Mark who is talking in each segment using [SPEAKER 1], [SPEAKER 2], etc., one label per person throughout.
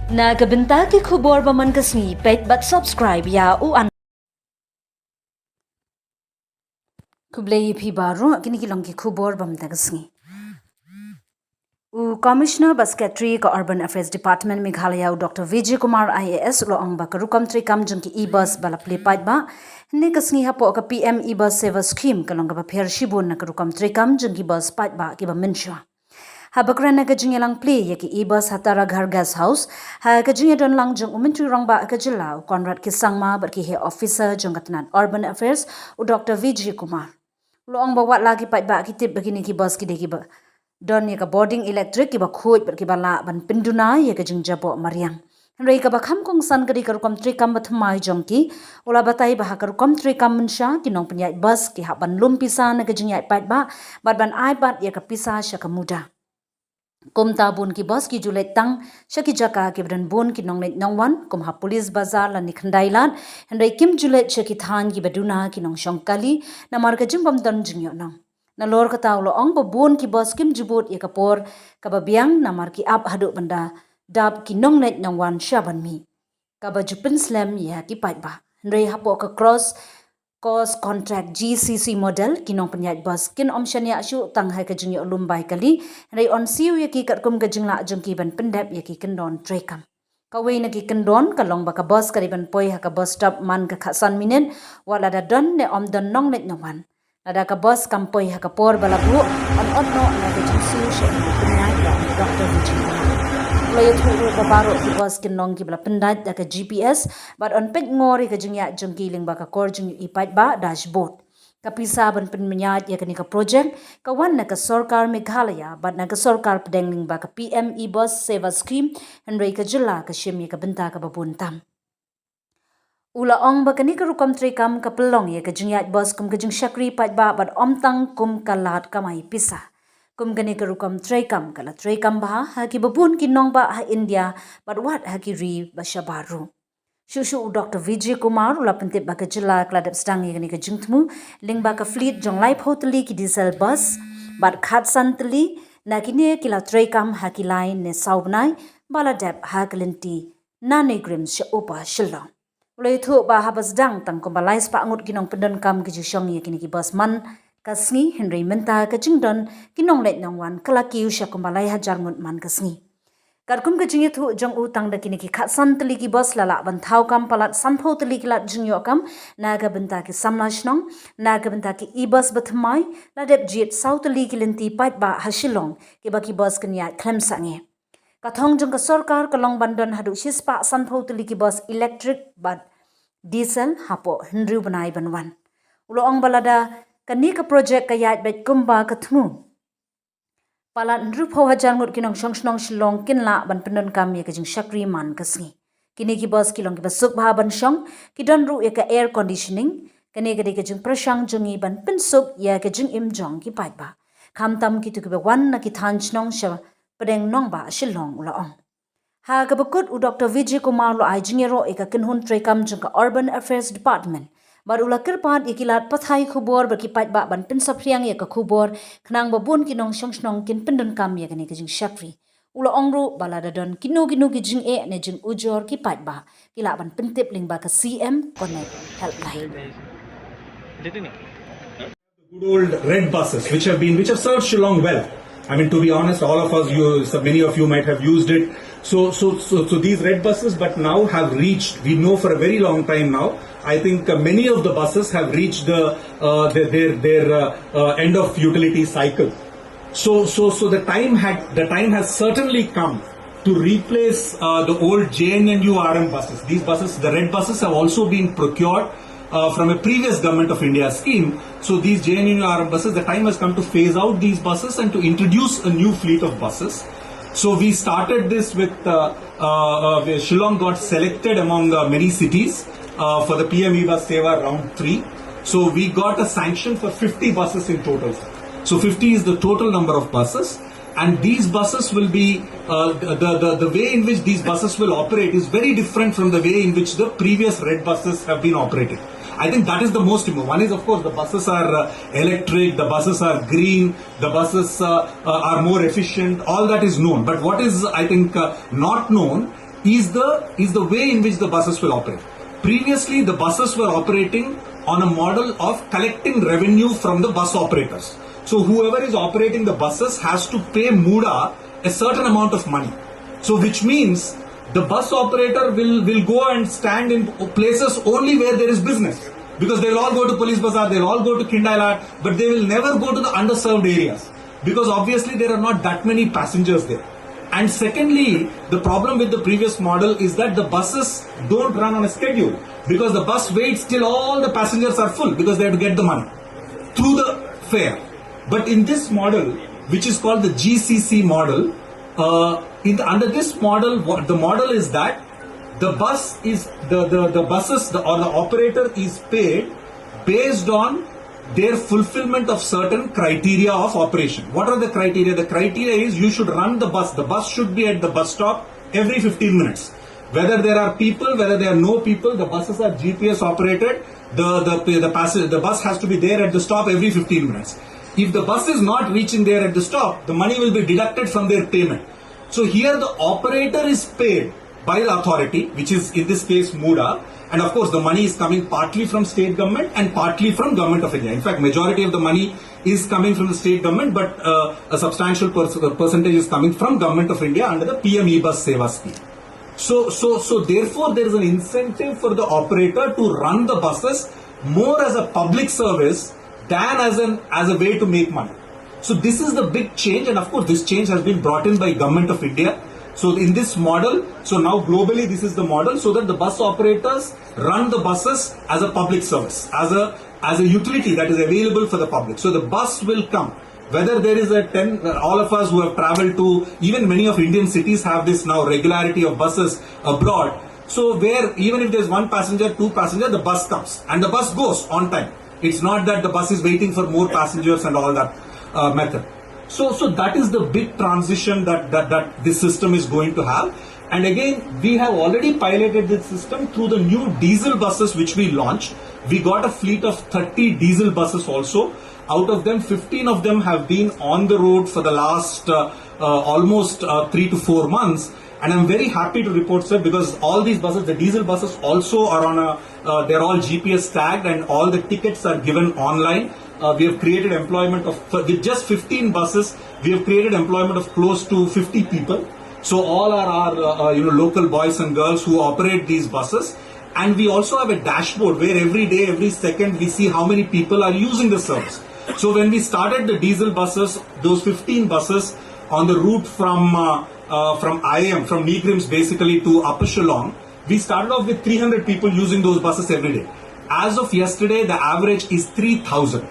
[SPEAKER 1] Nagabenta ki khubor ba man kasni paidbah subscribe ya u an kublei phi baro kini kilong ki khubor bam ta kasni u Commissioner Secretary ka Urban Affairs Department Meghalaya Dr. Vijay Kumar IAS lo ang bakarukam trikam jung ki eBus balapli paidbah ne kasni hapo ka PM eBus Seva scheme kalong ka pher shibun na karukam trikam jung ki bus paidbah ki ba mensha Habakran ka jing lang play ya ki eBus hatara ghar guest house ha ka jing don lang jung umentri rong ba ka jilaw Conrad ki sangma bar ki he officer jung katnan Urban Affairs u Dr. Vijay Kumar lo ang ba wat lagi paidbah ki tip begini ki bus ki de ki ba don ya ka boarding electric ki ba khoj bar ki ba la ban pinduna ya ka jing jabo mariang Rei ka ba kham kong san kadi karukam trikam bathmai jong ki ola batai ba karukam trikam mensha ki nong penyai bus ki ha ban lum pisa na ka jing yai paidbah bat ban ai bat ya ka pisa sha ka muda Kumta bun ki bus ki julet tang shaki jaka ki bran bun ki nong nongwan kum ha police bazar la nikhandailan hendai kim julet shaki than ki baduna ki nong shongkali na mar ka jimbam don jingyo nong na lor ka tawlo ong bo bun ki bus kim jubut ya kapor ka babiang na mar ki ap hadu banda dab ki nong nongwan shaban mi ka ba jupin slam ya ki paidbah hendai hapo ka cross Cost contract GCC model kinong penyat bus kin omshania asyu tang hai ka jingyo lumbai kali rei on siu ya ki katkum ka jingla jengki ban pendap ya ki kendon trekam kawai na ki kendon kalong ba ka bus kariban poi ha ka bus stop man ka khasan minen wala da don ne om don nong net nawan ada ka bus kam poi ha ka por bala bu on no na ka jingsiu she penyat ya Dr. Vijay Layo thuru ka baro ki bus kin nong ki bala pendat da ka GPS but on pek ngori ka jingya jengki ling ba ka kor jing i paidbah dashboard kapisa ban penmenyat ya kani ka project ka wan na ka sarkar Meghalaya but na ka sarkar pedeng ling ba ka PM eBus Seva scheme henry ka jilla ka shimi ka benta ka babun tam Ula ong ba kani ka rukam trikam ka pelong ya ka jingyat bus kum ka jing shakri paidbah but omtang kum ka lat kamai pisa kum gani ka rukam trekam kala trekam ba ha ki babun ki nong ba ha India but what ha ki ri ba shabaru Shushu Dr. Vijay Kumar ula pentip ba ka jilla kladap stang gani ka jingtmu ling ba ka fleet jong life hoteli ki diesel bus but khat santli na ki ne kila trekam ha ki line ne saubnai bala dep ha kalenti na ne grim sha opa shilla ula ithu ba ha bas dang tang ko balais pa ngut ki nong pendon kam ki ju shong ye kini ki bus man kasni Henry menta ka jingdon kinong let nongwan kala kiu sha kumbalai hajar ngut man kasni karkum ka jingye thu jong u tang da kini ki khatsan tli ki bus lala ban thau kam palat sampho tli ki lat jingyo kam naga benta ki samlashnong naga benta ki eBus bathmai la dep jit south tli ki lenti paidbah hashilong ki baki bus kanya klem sange kathong jong ka sarkar kalong bandon hadu shispa sampho tli ki bus electric but diesel hapo Henry banai banwan ulo ong balada kani ka project kayat bet kumba kathmu palat nrup ho hajar ngut kinong shongshnong shilong kinla ban pendon kam ye ka jing shakri man kasni kini ki bus kilong ki basuk bha ban shong ki don ru ye ka air conditioning kani ka de ka jing prashang jungi ban pinsuk ya ka jing im jong ki paidbah kham tam ki tu ki wan na ki than chnong sha padeng nong ba shilong ula ong ha ka bakut u Dr. Vijay Kumar lo ai jingero e ka kinhun trekam jung ka Urban Affairs Department Bar ula kirpat ikilat pathai khubor berki paidbah ban pin sapriang ya ka khubor khnang babun kinong shongshnong kin pindon kam ya kani ka jing shakri ula ongru balada don kinu ki jing e ne jing ujor ki paidbah kila ban pintip ling ba ka CM connect helpline
[SPEAKER 2] Good old red buses which have served Shillong well. I mean, to be honest, all of us, many of you might have used it. So these red buses, but now have reached. We know for a very long time now. I think many of the buses have reached their end of utility cycle. So the time has certainly come to replace the old JNNU RM buses. These buses, the red buses, have also been procured from a previous Government of India scheme. So these JNNU RM buses, the time has come to phase out these buses and to introduce a new fleet of buses. So we started this with Shillong got selected among many cities for the PM eBus Seva round 3. So we got a sanction for 50 buses in total. So 50 is the total number of buses. And these buses will be, the way in which these buses will operate is very different from the way in which the previous red buses have been operated. I think that is the most important. One is, of course, the buses are electric, the buses are green, the buses are more efficient. All that is known. But what is, I think, not known is the way in which the buses will operate. Previously, the buses were operating on a model of collecting revenue from the bus operators. So whoever is operating the buses has to pay Muda a certain amount of money. So which means the bus operator will go and stand in places only where there is business. Because they will all go to Police Bazaar, they will all go to Kindailat, but they will never go to the underserved areas. Because obviously there are not that many passengers there. And secondly, the problem with the previous model is that the buses don't run on a schedule. Because the bus waits till all the passengers are full because they have to get the money through the fare. But in this model, which is called the GCC model, under this model, the model is that the bus is the buses or the operator is paid based on their fulfillment of certain criteria of operation. What are the criteria? The criteria is you should run the bus. The bus should be at the bus stop every 15 minutes. Whether there are people, whether there are no people, the buses are GPS operated. The bus has to be there at the stop every 15 minutes. If the bus is not reaching there at the stop, the money will be deducted from their payment. So here the operator is paid by the authority, which is in this case Muda, and of course the money is coming partly from state government and partly from government of India. In fact, majority of the money is coming from the state government, but a substantial percentage is coming from government of India under the PM eBus Seva scheme. So therefore there is an incentive for the operator to run the buses more as a public service than as a way to make money. So this is the big change, and of course this change has been brought in by government of India. So in this model, so now globally this is the model, so that the bus operators run the buses as a public service, as a utility that is available for the public. So the bus will come, whether there is all of us who have traveled to, even many of Indian cities have this now regularity of buses abroad. So where even if there's one passenger, two passengers, the bus comes and the bus goes on time. It's not that the bus is waiting for more passengers and all that method. So that is the big transition that this system is going to have. And again, we have already piloted this system through the new diesel buses which we launched. We got a fleet of 30 diesel buses also. Out of them, 15 of them have been on the road for the last almost 3 to 4 months. And I'm very happy to report, sir, because all these buses, the diesel buses also are on they're all GPS tagged and all the tickets are given online. We have created employment with just 15 buses, we have created employment of close to 50 people. So all are our local boys and girls who operate these buses. And we also have a dashboard where every day, every second, we see how many people are using the service. So when we started the diesel buses, those 15 buses on the route from IAM, from Negrims basically to Upper Shillong, we started off with 300 people using those buses every day. As of yesterday, the average is 3,000.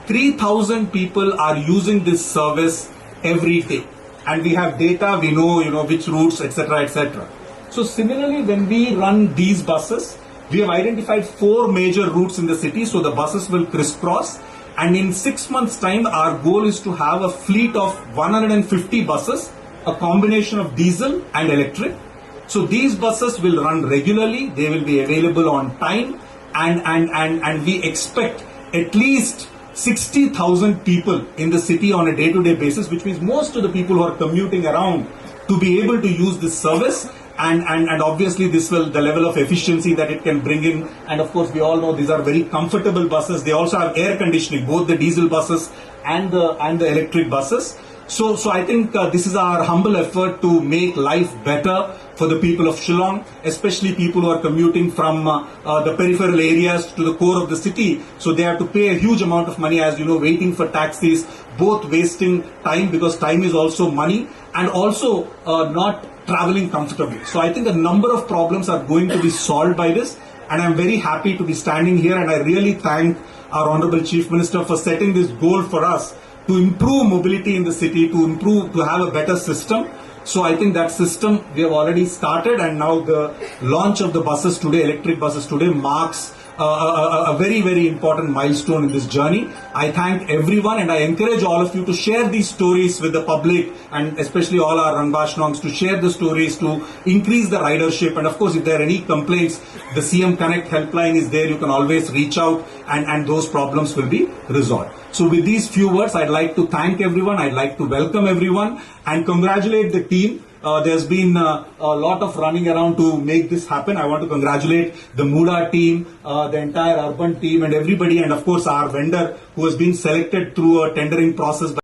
[SPEAKER 2] 3,000 people are using this service every day. And we have data, we know, which routes, etc., etc. So similarly, when we run these buses, we have identified 4 major routes in the city. So the buses will crisscross. And in 6 months' time, our goal is to have a fleet of 150 buses, a combination of diesel and electric. So these buses will run regularly. They will be available on time. And we expect at least 60,000 people in the city on a day-to-day basis, which means most of the people who are commuting around to be able to use this service. And obviously this will, the level of efficiency that it can bring in. And of course, we all know these are very comfortable buses. They also have air conditioning, both the diesel buses and the electric buses. So I think this is our humble effort to make life better for the people of Shillong, especially people who are commuting from the peripheral areas to the core of the city. So they have to pay a huge amount of money, as you know, waiting for taxis, both wasting time because time is also money, and also not traveling comfortably. So I think a number of problems are going to be solved by this, and I'm very happy to be standing here, and I really thank our Honorable Chief Minister for setting this goal for us to improve mobility in the city, to have a better system. So I think that system we have already started, and now the launch of the buses today, electric buses today, marks a very, very important milestone in this journey. I thank everyone, and I encourage all of you to share these stories with the public, and especially all our Rangbashnongs to share the stories to increase the ridership. And of course, if there are any complaints, the CM Connect helpline is there. You can always reach out, and those problems will be resolved. So with these few words, I'd like to thank everyone. I'd like to welcome everyone and congratulate the team There's been a lot of running around to make this happen. I want to congratulate the Muda team, the entire urban team and everybody, and of course our vendor who has been selected through a tendering process.